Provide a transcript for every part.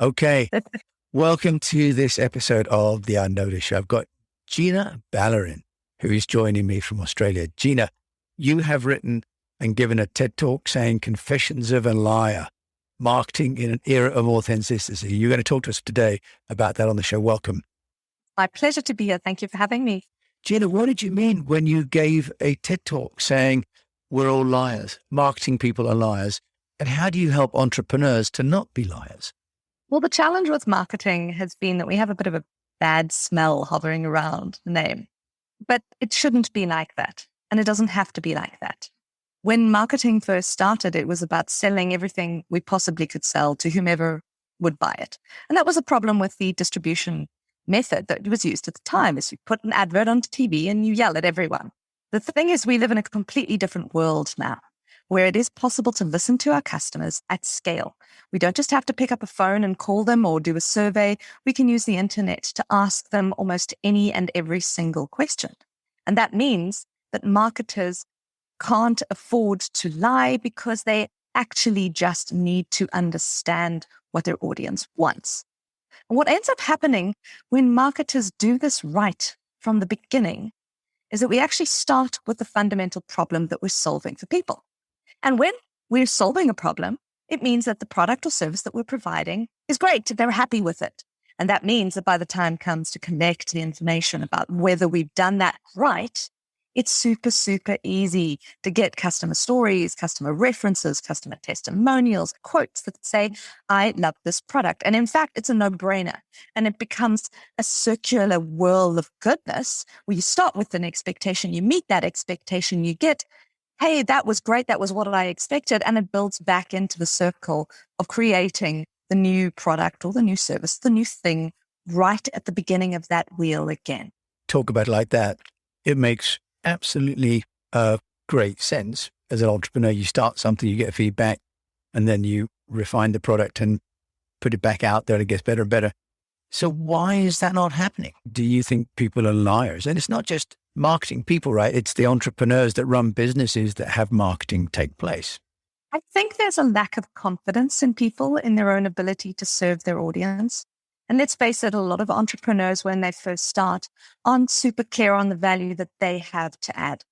Okay. Welcome to this episode of The Unnoticed Show. I've got Gina Ballerin, who is joining me from Australia. Gina, you have written and given a TED Talk saying Confessions of a Liar, Marketing in an Era of Authenticity. You're going to talk to us today about that on the show. Welcome. My pleasure to be here. Thank you for having me. Gina, what did you mean when you gave a TED Talk saying we're all liars, marketing people are liars? And how do you help entrepreneurs to not be liars? Well, the challenge with marketing has been that we have a bit of a bad smell hovering around the name, but it shouldn't be like that. And it doesn't have to be like that. When marketing first started, it was about selling everything we possibly could sell to whomever would buy it. And that was a problem with the distribution method that was used at the time, is you put an advert on TV and you yell at everyone. The thing is, we live in a completely different world now, where it is possible to listen to our customers at scale. We don't just have to pick up a phone and call them or do a survey. We can use the internet to ask them almost any and every single question. And that means that marketers can't afford to lie because they actually just need to understand what their audience wants. And what ends up happening when marketers do this right from the beginning is that we actually start with the fundamental problem that we're solving for people. And when we're solving a problem, it means that the product or service that we're providing is great. They're happy with it. And that means that by the time comes to collect the information about whether we've done that right, it's super, super easy to get customer stories, customer references, customer testimonials, quotes that say, I love this product. And in fact, it's a no-brainer. And it becomes a circular whirl of goodness where you start with an expectation, you meet that expectation, you get, hey, that was great. That was what I expected. And it builds back into the circle of creating the new product or the new service, the new thing right at the beginning of that wheel again. Talk about it like that. It makes absolutely great sense. As an entrepreneur, you start something, you get feedback, and then you refine the product and put it back out there and it gets better and better. So why is that not happening? Do you think people are liars? And it's not just marketing people, right? It's the entrepreneurs that run businesses that have marketing take place. I think there's a lack of confidence in people in their own ability to serve their audience. And let's face it, a lot of entrepreneurs, when they first start, aren't super clear on the value that they have to add.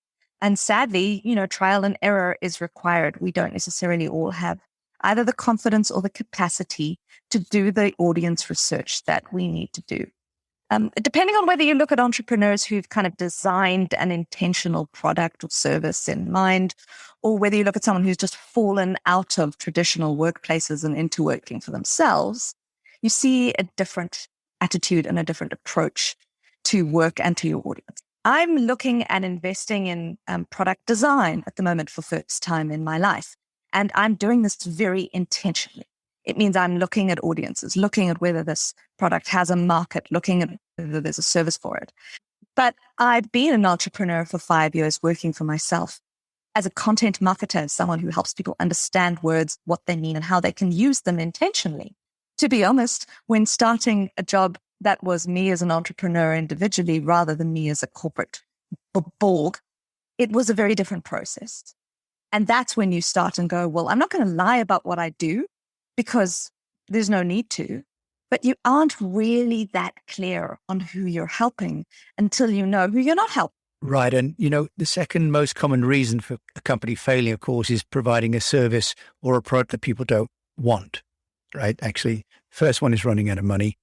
And sadly, trial and error is required. We don't necessarily all have either the confidence or the capacity to do the audience research that we need to do. Depending on whether you look at entrepreneurs who've kind of designed an intentional product or service in mind, or whether you look at someone who's just fallen out of traditional workplaces and into working for themselves, you see a different attitude and a different approach to work and to your audience. I'm looking at investing in product design at the moment for the first time in my life. And I'm doing this very intentionally. It means I'm looking at audiences, looking at whether this product has a market, looking at whether there's a service for it. But I've been an entrepreneur for 5 years working for myself as a content marketer, someone who helps people understand words, what they mean, and how they can use them intentionally. To be honest, when starting a job that was me as an entrepreneur individually rather than me as a corporate Borg, it was a very different process. And that's when you start and go, well, I'm not going to lie about what I do because there's no need to, but you aren't really that clear on who you're helping until you know who you're not helping. Right. And, the second most common reason for a company failing, of course, is providing a service or a product that people don't want, right? Actually, first one is running out of money,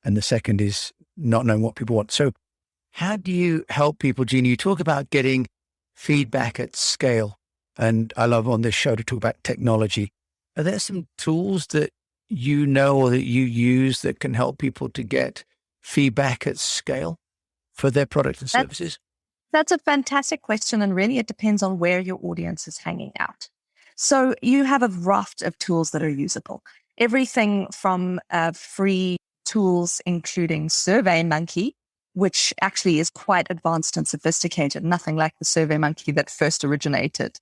and the second is not knowing what people want. So how do you help people, Gina? You talk about getting feedback at scale. And I love on this show to talk about technology. Are there some tools that you know or that you use that can help people to get feedback at scale for their products and services? That's a fantastic question. And really, it depends on where your audience is hanging out. So you have a raft of tools that are usable. Everything from free tools, including SurveyMonkey, which actually is quite advanced and sophisticated, nothing like the SurveyMonkey that first originated.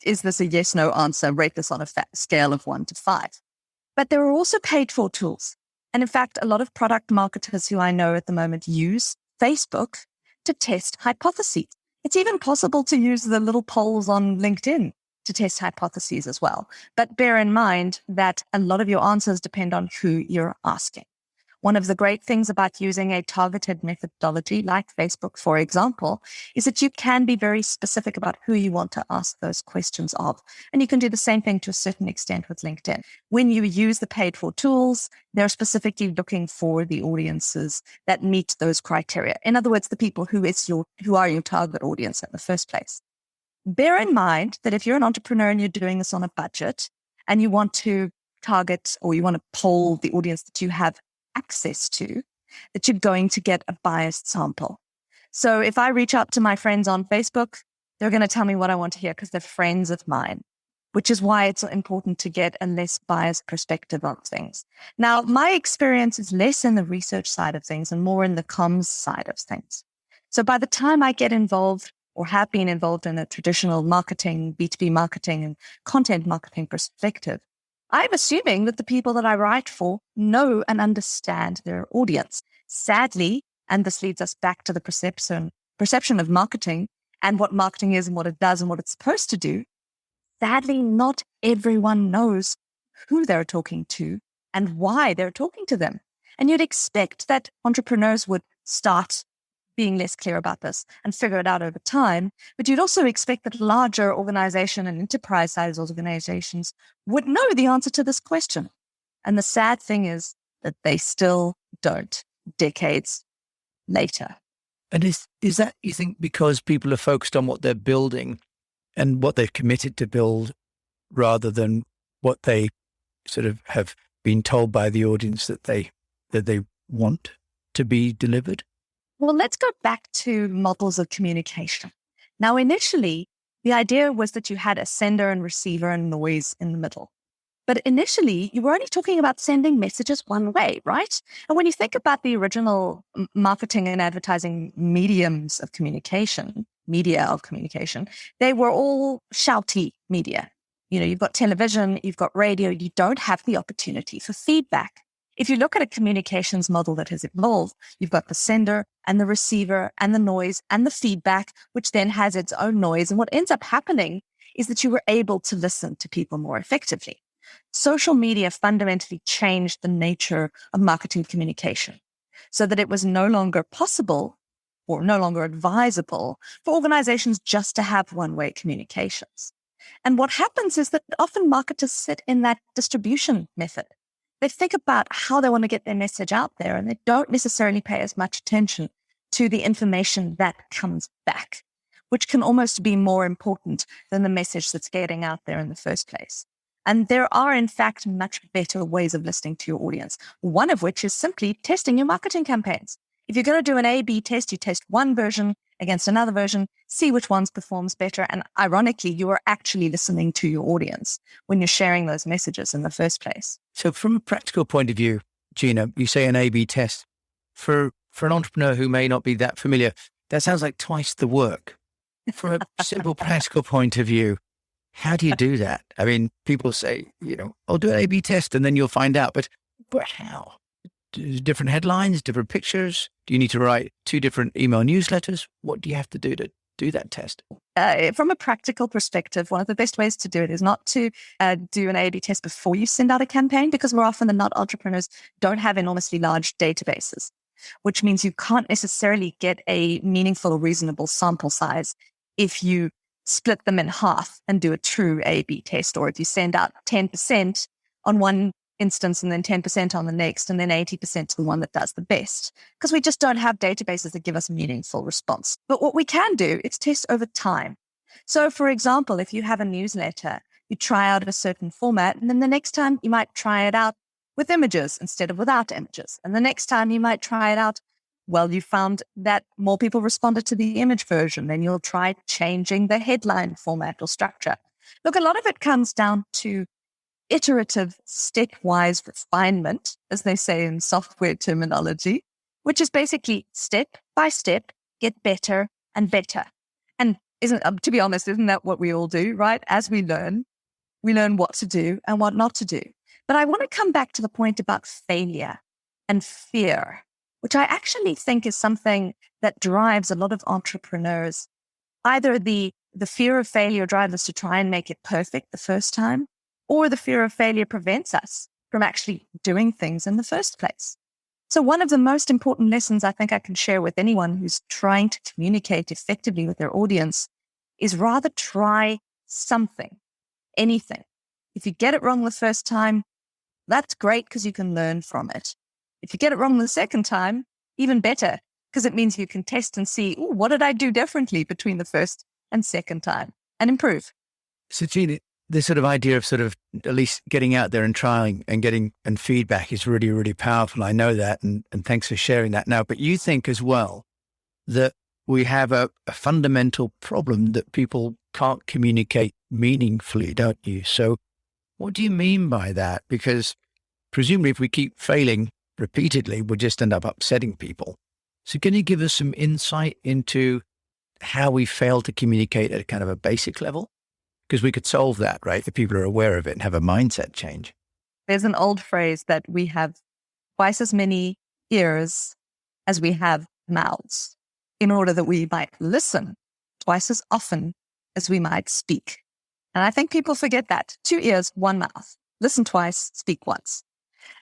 Is this a yes, no answer? Rate this on a scale of 1 to 5. But there are also paid for tools. And in fact, a lot of product marketers who I know at the moment use Facebook to test hypotheses. It's even possible to use the little polls on LinkedIn to test hypotheses as well. But bear in mind that a lot of your answers depend on who you're asking. One of the great things about using a targeted methodology like Facebook, for example, is that you can be very specific about who you want to ask those questions of. And you can do the same thing to a certain extent with LinkedIn. When you use the paid for tools, they're specifically looking for the audiences that meet those criteria. In other words, the people who are your target audience in the first place. Bear in mind that if you're an entrepreneur and you're doing this on a budget and you want to target or you want to poll the audience that you have access to, that you're going to get a biased sample. So if I reach out to my friends on Facebook, they're going to tell me what I want to hear because they're friends of mine, which is why it's important to get a less biased perspective on things. Now, my experience is less in the research side of things and more in the comms side of things. So by the time I get involved or have been involved in a traditional marketing, B2B marketing and content marketing perspective, I'm assuming that the people that I write for know and understand their audience. Sadly, and this leads us back to the perception of marketing and what marketing is and what it does and what it's supposed to do. Sadly, not everyone knows who they're talking to and why they're talking to them. And you'd expect that entrepreneurs would start being less clear about this and figure it out over time. But you'd also expect that larger organization and enterprise size organizations would know the answer to this question. And the sad thing is that they still don't, decades later. And is that, you think, because people are focused on what they're building and what they've committed to build rather than what they sort of have been told by the audience that they want to be delivered? Well, let's go back to models of communication. Now, initially, the idea was that you had a sender and receiver and noise in the middle. But initially, you were only talking about sending messages one way, right? And when you think about the original marketing and advertising mediums of communication, media of communication, they were all shouty media. You know, you've got television, you've got radio, you don't have the opportunity for feedback. If you look at a communications model that has evolved, you've got the sender and the receiver and the noise and the feedback, which then has its own noise. And what ends up happening is that you were able to listen to people more effectively. Social media fundamentally changed the nature of marketing communication so that it was no longer possible or no longer advisable for organizations just to have one-way communications. And what happens is that often marketers sit in that distribution method. They think about how they want to get their message out there, and they don't necessarily pay as much attention to the information that comes back, which can almost be more important than the message that's getting out there in the first place. And there are, in fact, much better ways of listening to your audience, one of which is simply testing your marketing campaigns. If you're going to do an A/B test, you test one version against another version, see which ones performs better. And ironically, you are actually listening to your audience when you're sharing those messages in the first place. So from a practical point of view, Gina, you say an A/B test. For an entrepreneur who may not be that familiar, that sounds like twice the work. From a simple practical point of view, how do you do that? I mean, people say, I'll do an A/B test and then you'll find out. But how? Different headlines, different pictures? Do you need to write 2 different email newsletters? What do you have to do that test? From a practical perspective, one of the best ways to do it is not to do an A/B test before you send out a campaign, because more often than not, entrepreneurs don't have enormously large databases, which means you can't necessarily get a meaningful, reasonable sample size if you split them in half and do a true A/B test, or if you send out 10% on one instance and then 10% on the next and then 80% to the one that does the best, because we just don't have databases that give us a meaningful response. But what we can do is test over time. So for example, if you have a newsletter, you try out a certain format, and then the next time you might try it out with images instead of without images. And the next time you might try it out, well, you found that more people responded to the image version, then you'll try changing the headline format or structure. Look, a lot of it comes down to iterative, stepwise refinement, as they say in software terminology, which is basically step by step, get better and better. And to be honest, isn't that what we all do, right? As we learn what to do and what not to do. But I want to come back to the point about failure and fear, which I actually think is something that drives a lot of entrepreneurs, either the the fear of failure drives us to try and make it perfect the first time, or the fear of failure prevents us from actually doing things in the first place. So one of the most important lessons I think I can share with anyone who's trying to communicate effectively with their audience is rather try something, anything. If you get it wrong the first time, that's great because you can learn from it. If you get it wrong the second time, even better, because it means you can test and see, what did I do differently between the first and second time, and improve. So, Gina, this sort of idea of sort of at least getting out there and trying and getting and feedback is really, really powerful. I know that. And thanks for sharing that now. But you think as well that we have a fundamental problem that people can't communicate meaningfully, don't you? So what do you mean by that? Because presumably if we keep failing repeatedly, we'll just end up upsetting people. So can you give us some insight into how we fail to communicate at a kind of a basic level? Because we could solve that, right? If people are aware of it and have a mindset change. There's an old phrase that we have twice as many ears as we have mouths, in order that we might listen twice as often as we might speak. And I think people forget that. 2 ears, 1 mouth. Listen twice, speak once.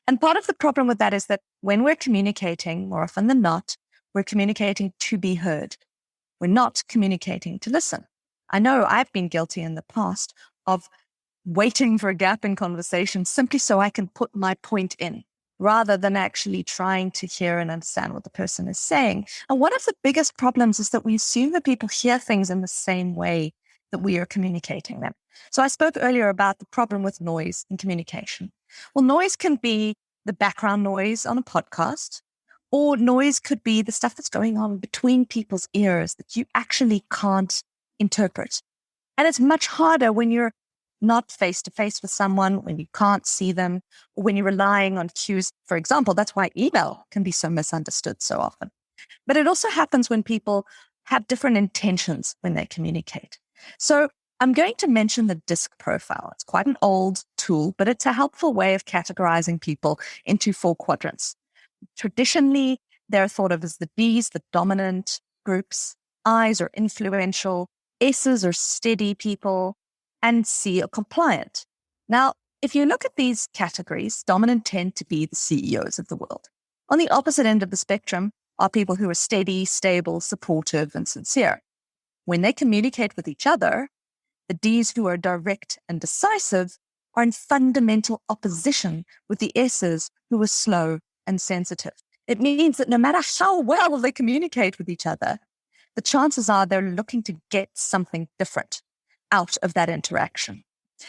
And part of the problem with that is that when we're communicating, more often than not, we're communicating to be heard. We're not communicating to listen. I know I've been guilty in the past of waiting for a gap in conversation simply so I can put my point in, rather than actually trying to hear and understand what the person is saying. And one of the biggest problems is that we assume that people hear things in the same way that we are communicating them. So I spoke earlier about the problem with noise in communication. Well, noise can be the background noise on a podcast, or noise could be the stuff that's going on between people's ears that you actually can't interpret. And it's much harder when you're not face to face with someone, when you can't see them, or when you're relying on cues. For example, that's why email can be so misunderstood so often. But it also happens when people have different intentions when they communicate. So I'm going to mention the DISC profile. It's quite an old tool, but it's a helpful way of categorizing people into 4 quadrants. Traditionally, they're thought of as the Ds, the dominant groups, Is are influential, S's are steady people, and C are compliant. Now, if you look at these categories, dominant tend to be the CEOs of the world. On the opposite end of the spectrum are people who are steady, stable, supportive, and sincere. When they communicate with each other, the Ds who are direct and decisive are in fundamental opposition with the S's who are slow and sensitive. It means that no matter how well they communicate with each other, the chances are they're looking to get something different out of that interaction.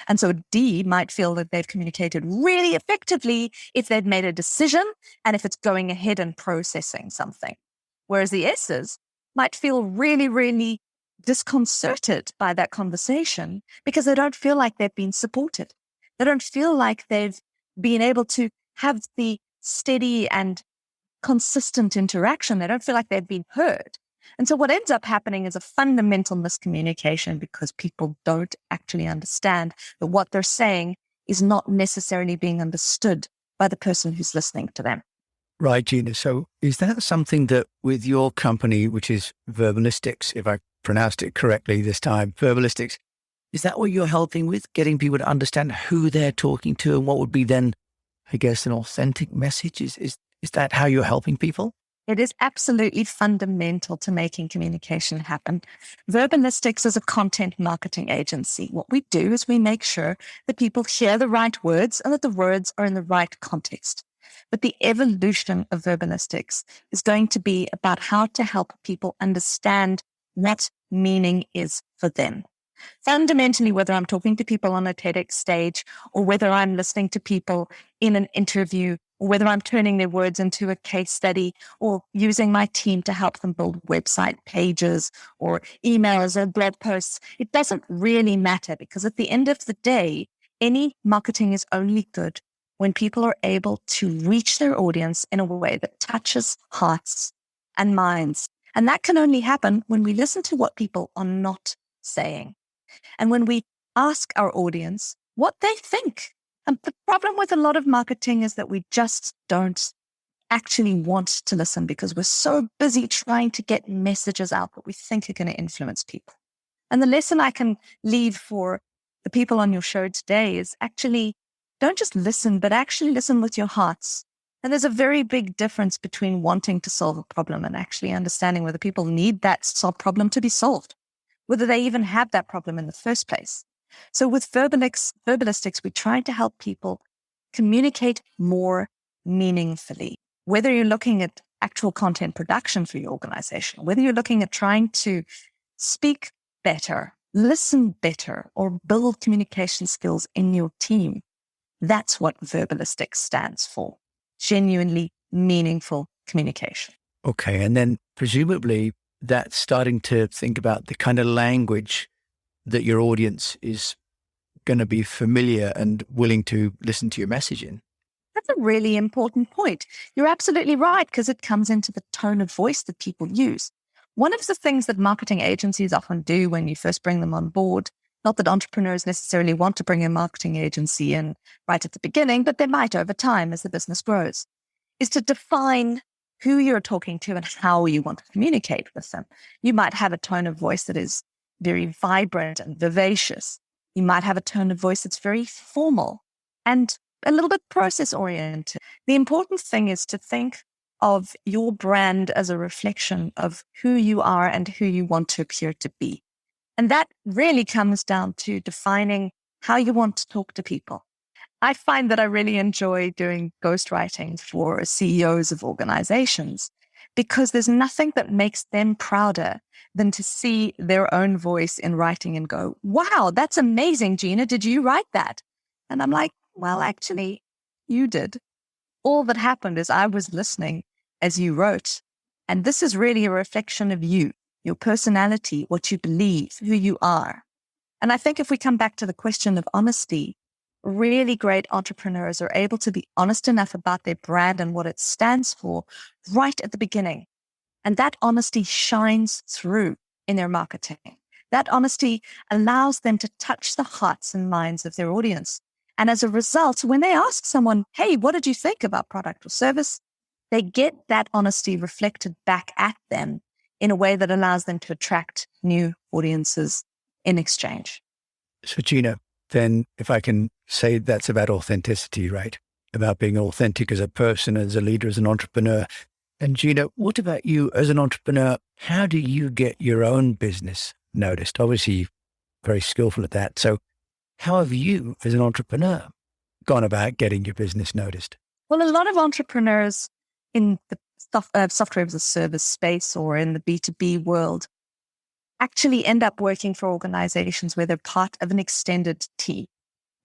And so a D might feel that they've communicated really effectively if they've made a decision and if it's going ahead and processing something. Whereas the S's might feel really, really disconcerted by that conversation because they don't feel like they've been supported. They don't feel like they've been able to have the steady and consistent interaction. They don't feel like they've been heard. And so what ends up happening is a fundamental miscommunication because people don't actually understand that what they're saying is not necessarily being understood by the person who's listening to them. Right, Gina. So is that something that with your company, which is Verbalistics, if I pronounced it correctly this time, Verbalistics, is that what you're helping with, getting people to understand who they're talking to and what would be then, I guess, an authentic message? Is that how you're helping people? It is absolutely fundamental to making communication happen. Verbalistics is a content marketing agency. What we do is we make sure that people hear the right words and that the words are in the right context. But the evolution of Verbalistics is going to be about how to help people understand what meaning is for them. Fundamentally, whether I'm talking to people on a TEDx stage or whether I'm listening to people in an interview or whether I'm turning their words into a case study or using my team to help them build website pages or emails or blog posts, it doesn't really matter because at the end of the day, any marketing is only good when people are able to reach their audience in a way that touches hearts and minds. And that can only happen when we listen to what people are not saying. And when we ask our audience what they think. And the problem with a lot of marketing is that we just don't actually want to listen because we're so busy trying to get messages out that we think are going to influence people. And the lesson I can leave for the people on your show today is actually don't just listen, but actually listen with your hearts. And there's a very big difference between wanting to solve a problem and actually understanding whether people need that problem to be solved, whether they even have that problem in the first place. So with verbalistics, we try to help people communicate more meaningfully. Whether you're looking at actual content production for your organization, whether you're looking at trying to speak better, listen better, or build communication skills in your team, that's what verbalistics stands for. Genuinely meaningful communication. Okay. And then presumably that's starting to think about the kind of language that your audience is going to be familiar and willing to listen to your message in. That's a really important point. You're absolutely right, because it comes into the tone of voice that people use. One of the things that marketing agencies often do when you first bring them on board, not that entrepreneurs necessarily want to bring a marketing agency in right at the beginning, but they might over time as the business grows, is to define who you're talking to and how you want to communicate with them. You might have a tone of voice that is very vibrant and vivacious. You might have a tone of voice that's very formal and a little bit process oriented. The important thing is to think of your brand as a reflection of who you are and who you want to appear to be. And that really comes down to defining how you want to talk to people. I find that I really enjoy doing ghostwriting for CEOs of organizations because there's nothing that makes them prouder than to see their own voice in writing and go, wow, that's amazing, Gina. Did you write that? And I'm like, well, actually, you did. All that happened is I was listening as you wrote. And this is really a reflection of you, your personality, what you believe, who you are. And I think if we come back to the question of honesty, really great entrepreneurs are able to be honest enough about their brand and what it stands for right at the beginning. And that honesty shines through in their marketing. That honesty allows them to touch the hearts and minds of their audience. And as a result, when they ask someone, hey, what did you think about product or service? They get that honesty reflected back at them in a way that allows them to attract new audiences in exchange. So Gina, then if I can say that's about authenticity, right? About being authentic as a person, as a leader, as an entrepreneur. And Gina, what about you as an entrepreneur? How do you get your own business noticed? Obviously, you're very skillful at that. So how have you as an entrepreneur gone about getting your business noticed? Well, a lot of entrepreneurs in the software as a service space or in the B2B world actually end up working for organizations where they're part of an extended team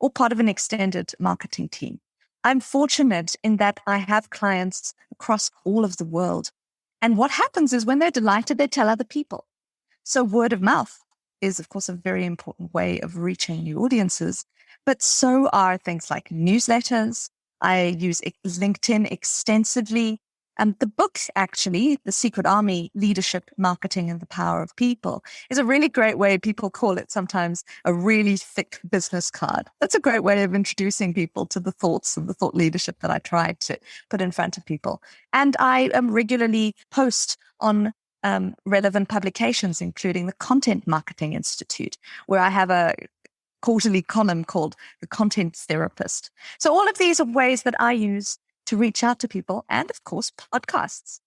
or part of an extended marketing team. I'm fortunate in that I have clients across all of the world. And what happens is when they're delighted, they tell other people. So word of mouth is, of course, a very important way of reaching new audiences, but so are things like newsletters. I use LinkedIn extensively. And the book, actually, The Secret Army, Leadership, Marketing, and the Power of People, is a really great way. People call it sometimes a really thick business card. That's a great way of introducing people to the thoughts and the thought leadership that I try to put in front of people. And I regularly post on relevant publications, including the Content Marketing Institute, where I have a quarterly column called The Content Therapist. So all of these are ways that I use to reach out to people, and of course, podcasts.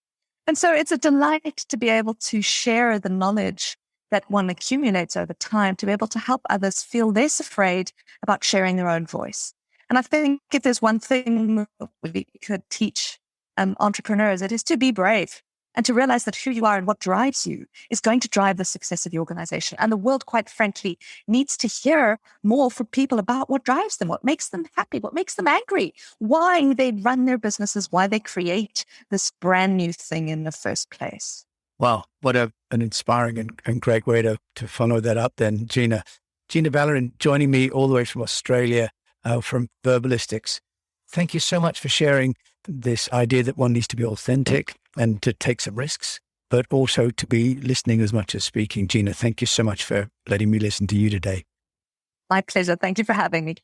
And so it's a delight to be able to share the knowledge that one accumulates over time to be able to help others feel less afraid about sharing their own voice. And I think if there's one thing we could teach entrepreneurs, it is to be brave and to realize that who you are and what drives you is going to drive the success of the organization. And the world, quite frankly, needs to hear more from people about what drives them, what makes them happy, what makes them angry, why they run their businesses, why they create this brand new thing in the first place. Wow, what an inspiring and great way to follow that up then, Gina. Gina Ballerin joining me all the way from Australia, from Verbalistics. Thank you so much for sharing this idea that one needs to be authentic and to take some risks, but also to be listening as much as speaking. Gina, thank you so much for letting me listen to you today. My pleasure. Thank you for having me.